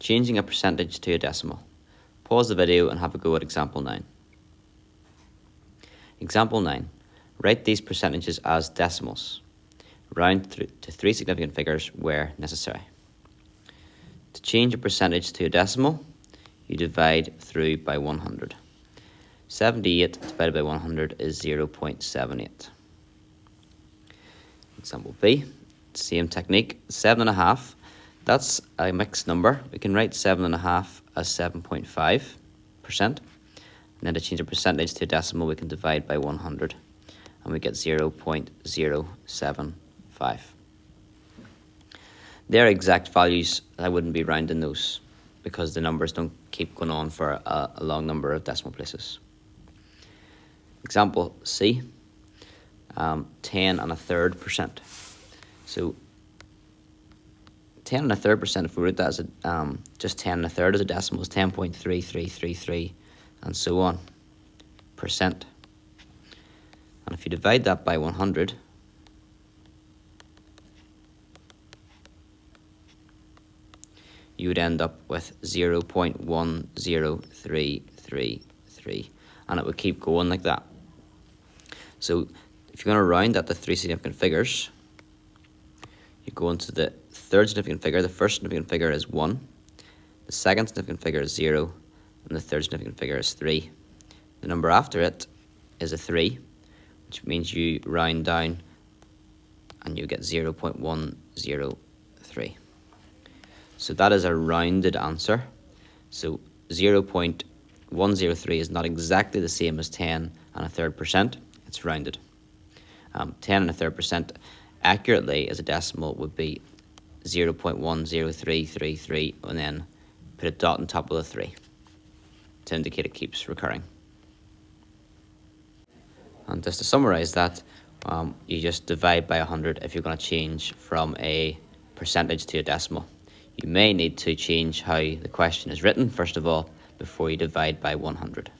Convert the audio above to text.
Changing a percentage to a decimal. Pause the video and have a go at example 9. Example 9. Write these percentages as decimals. Round to 3 significant figures where necessary. To change a percentage to a decimal, you divide through by 100. 78 divided by 100 is 0.78. Example B, same technique, 7.5. That's a mixed number. We can write 7.5 as 7.5%. And then to change a percentage to a decimal, we can divide by 100. And we get 0.075. They're exact values. I wouldn't be rounding those because the numbers don't keep going on for a long number of decimal places. Example C, 10.33%. So 10.33%, if we wrote that as just 10.33 as a decimal, is 10.3333 and so on percent. And if you divide that by 100, you would end up with 0.10333, and it would keep going like that. So if you're going to round that to 3 significant figures, you go into the third significant figure. The first significant figure is 1, the second significant figure is 0, and the third significant figure is 3. The number after it is a 3, which means you round down and you get 0.103. So that is a rounded answer. So 0.103 is not exactly the same as 10.33%. It's rounded. 10.33% accurately as a decimal would be 0.10333 and then put a dot on top of the 3 to indicate it keeps recurring. And just to summarize that, you just divide by 100 if you're going to change from a percentage to a decimal. You may need to change how the question is written, first of all, before you divide by 100.